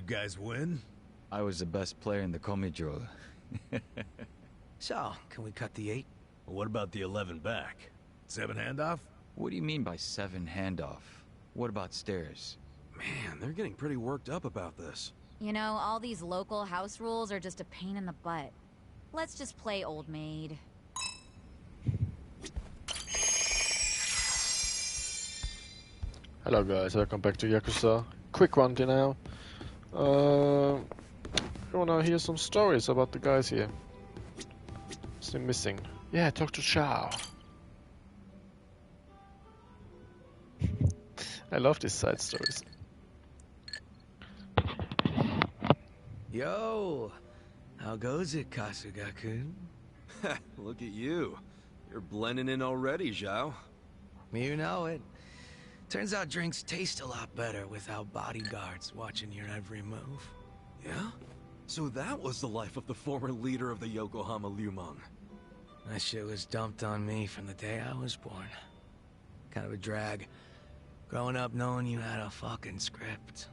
guys win? I was the best player in the Komijo. So, can we cut the 8? Well, what about the 11 back? 7 handoff? What do you mean by 7 handoff? What about stairs? Man, they're getting pretty worked up about this. You know, all these local house rules are just a pain in the butt. Let's just play old maid. Hello guys, welcome back to Yakuza. Quick one to now. You wanna hear some stories about the guys here? Still missing. Yeah, talk to Chao. I love these side stories. Yo! How goes it, Kasuga-kun? Look at you. You're blending in already, Zhao. You know it. Turns out drinks taste a lot better without bodyguards watching your every move. Yeah? So that was the life of the former leader of the Yokohama Lumang. That shit was dumped on me from the day I was born. Kind of a drag. Growing up knowing you had a fucking script.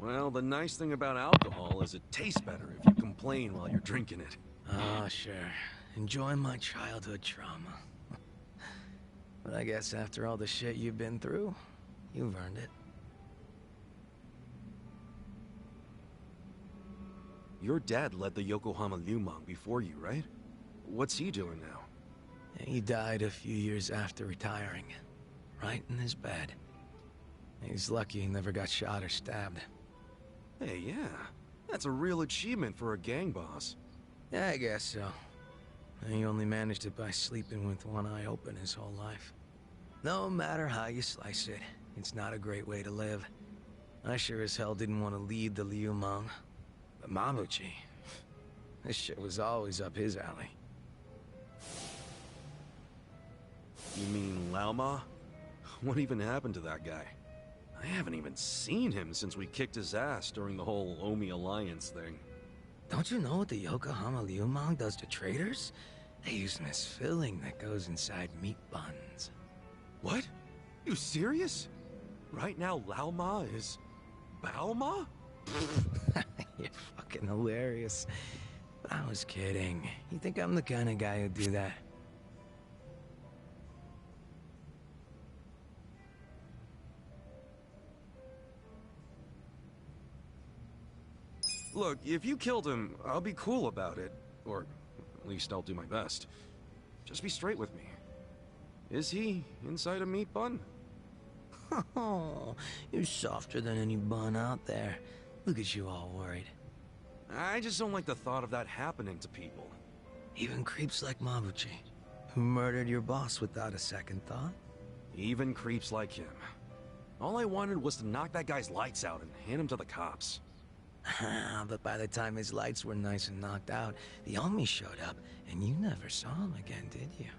Well, the nice thing about alcohol is it tastes better if you complain while you're drinking it. Ah, sure. Enjoying my childhood trauma. But I guess after all the shit you've been through, you've earned it. Your dad led the Yokohama Lumang before you, right? What's he doing now? He died a few years after retiring. Right in his bed. He's lucky he never got shot or stabbed. Hey, yeah. That's a real achievement for a gang boss. Yeah, I guess so. He only managed it by sleeping with one eye open his whole life. No matter how you slice it, it's not a great way to live. I sure as hell didn't want to lead the Liumang. But Mabuchi, this shit was always up his alley. You mean Laoma? What even happened to that guy? I haven't even seen him since we kicked his ass during the whole Omi Alliance thing. Don't you know what the Yokohama Liumang does to traders? They use this filling that goes inside meat buns. What? You serious? Right now Laoma is... Baoma? You're fucking hilarious. But I was kidding. You think I'm the kind of guy who'd do that? Look, if you killed him, I'll be cool about it. Or at least I'll do my best. Just be straight with me. Is he inside a meat bun? Oh, you're softer than any bun out there. Look at you all worried. I just don't like the thought of that happening to people. Even creeps like Mabuchi, who murdered your boss without a second thought. Even creeps like him. All I wanted was to knock that guy's lights out and hand him to the cops. But by the time his lights were nice and knocked out, the Omi showed up, and you never saw him again, did you?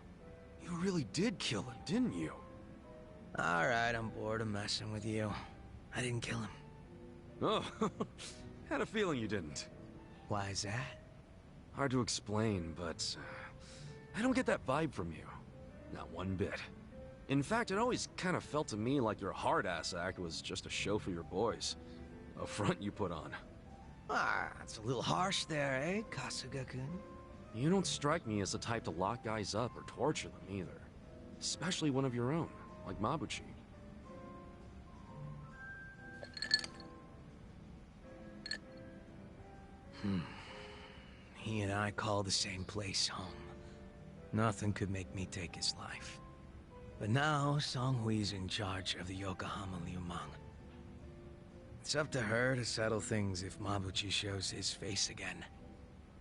You really did kill him, didn't you? Alright, I'm bored of messing with you. I didn't kill him. Oh, had a feeling you didn't. Why is that? Hard to explain, but I don't get that vibe from you. Not one bit. In fact, it always kind of felt to me like your hard-ass act was just a show for your boys. A front you put on. Ah, that's a little harsh there, eh, Kasuga-kun? You don't strike me as the type to lock guys up or torture them either. Especially one of your own, like Mabuchi. He and I call the same place home. Nothing could make me take his life. But now, Songhui's in charge of the Yokohama Liumang. It's up to her to settle things if Mabuchi shows his face again.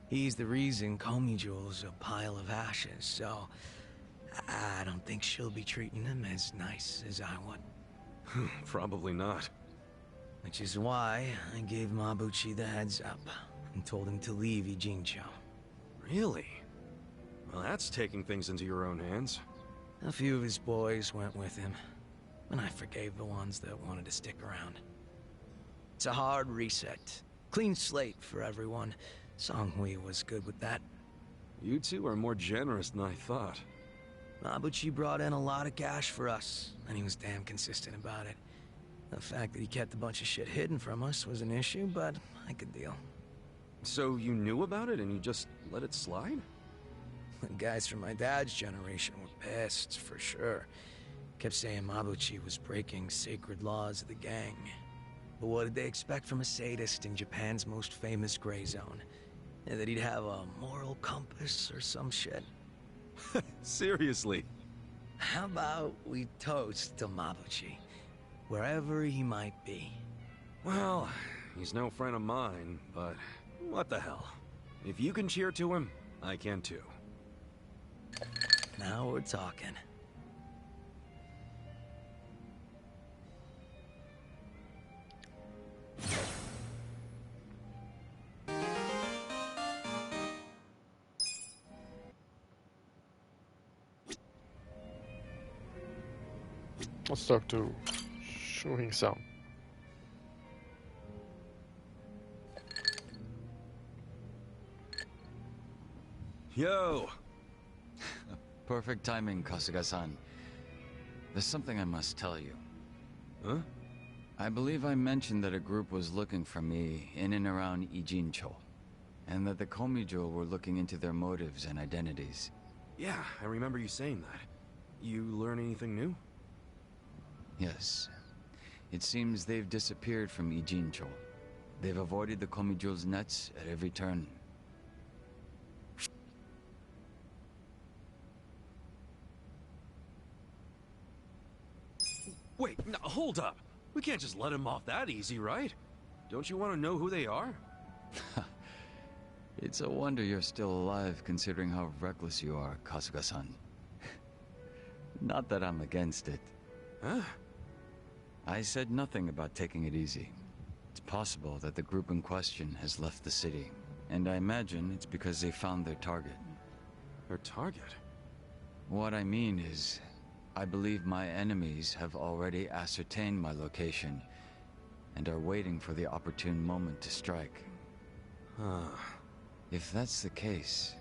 He's the reason Komijul's a pile of ashes, so I don't think she'll be treating him as nice as I would. Probably not. Which is why I gave Mabuchi the heads up and told him to leave Ijincho. Really? Well, that's taking things into your own hands. A few of his boys went with him, and I forgave the ones that wanted to stick around. It's a hard reset. Clean slate for everyone. Songhui was good with that. You two are more generous than I thought. Mabuchi brought in a lot of cash for us, and he was damn consistent about it. The fact that he kept a bunch of shit hidden from us was an issue, but I could deal. So you knew about it and you just let it slide? The guys from my dad's generation were pests, for sure. Kept saying Mabuchi was breaking sacred laws of the gang. But what did they expect from a sadist in Japan's most famous gray zone? That he'd have a moral compass or some shit? Seriously? How about we toast to Mabuchi, wherever he might be? Well, he's no friend of mine, but what the hell? If you can cheer to him, I can too. Now we're talking. Let's talk to Shuhing-san. Yo! Perfect timing, Kasuga-san. There's something I must tell you. Huh? I believe I mentioned that a group was looking for me in and around Ijincho, and that the Komijo were looking into their motives and identities. Yeah, I remember you saying that. You learn anything new? Yes. It seems they've disappeared from Ijincho. They've avoided the Komijo's nets at every turn. Wait, no, hold up. We can't just let him off that easy, right? Don't you want to know who they are? It's a wonder you're still alive, considering how reckless you are, Kasuga-san. Not that I'm against it. Huh? I said nothing about taking it easy. It's possible that the group in question has left the city, and I imagine it's because they found their target. Their target? What I mean is, I believe my enemies have already ascertained my location and are waiting for the opportune moment to strike. Huh. If that's the case,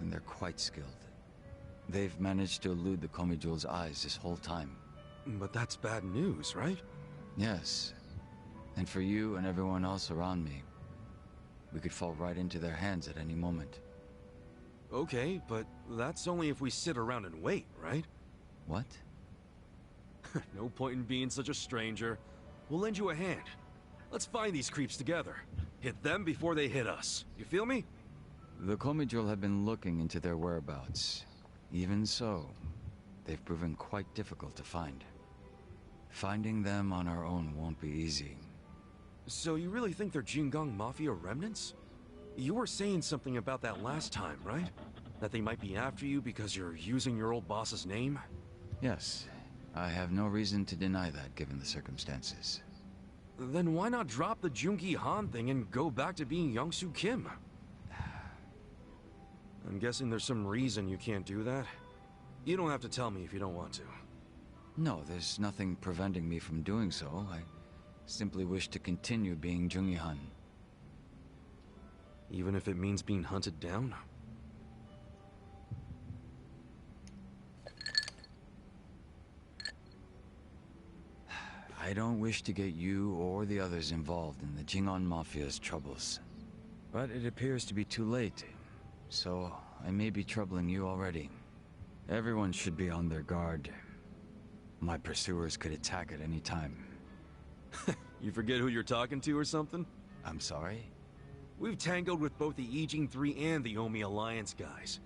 then they're quite skilled. They've managed to elude the Komijo's eyes this whole time. But that's bad news, right? Yes. And for you and everyone else around me, we could fall right into their hands at any moment. Okay, but that's only if we sit around and wait, right? What? No point in being such a stranger. We'll lend you a hand. Let's find these creeps together. Hit them before they hit us. You feel me? The Komijul have been looking into their whereabouts. Even so, they've proven quite difficult to find. Finding them on our own won't be easy. So you really think they're Jingang Mafia remnants? You were saying something about that last time, right? That they might be after you because you're using your old boss's name? Yes, I have no reason to deny that given the circumstances. Then why not drop the Junki Han thing and go back to being Youngsu Kim? I'm guessing there's some reason you can't do that? You don't have to tell me if you don't want to. No, there's nothing preventing me from doing so. I simply wish to continue being Jungi Han. Even if it means being hunted down? I don't wish to get you or the others involved in the Jingon Mafia's troubles. But it appears to be too late, so I may be troubling you already. Everyone should be on their guard. My pursuers could attack at any time. You forget who you're talking to or something? I'm sorry? We've tangled with both the Ijing 3 and the Omi Alliance guys.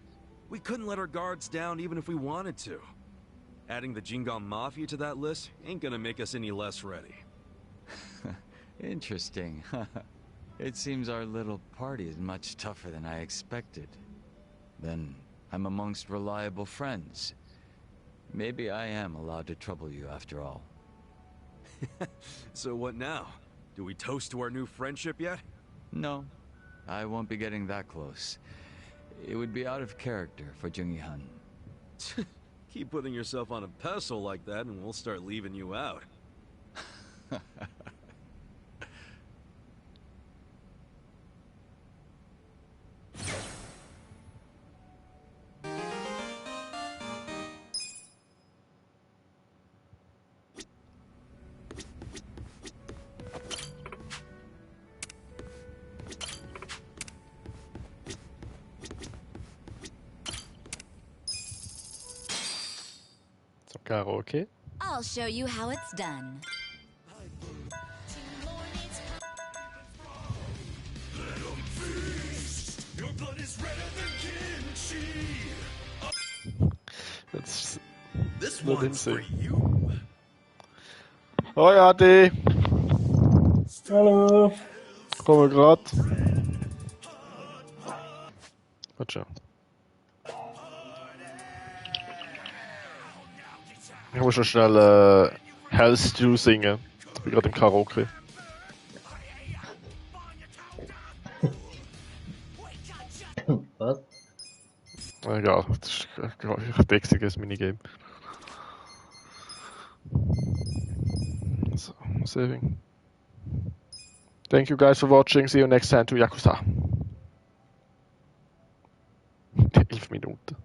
We couldn't let our guards down even if we wanted to. Adding the Jingon Mafia to that list ain't gonna make us any less ready. Interesting. It seems our little party is much tougher than I expected. Then I'm amongst reliable friends. Maybe I am allowed to trouble you after all. So what now? Do we toast to our new friendship yet? No, I won't be getting that close. It would be out of character for Jungi Han. Keep putting yourself on a pedestal like that and we'll start leaving you out. Karaoke. I'll show you how it's done. Jetzt This nur one's for you. Hoi Adi! Hallo. Komme grad. Warte schon. Ich muss schon schnell Hell's Stew singen. Ich bin gerade im Karaoke. Was? Egal, das ist ein dexiges Minigame. So, saving. Thank you guys for watching. See you next time to Yakuza. 11 Minuten.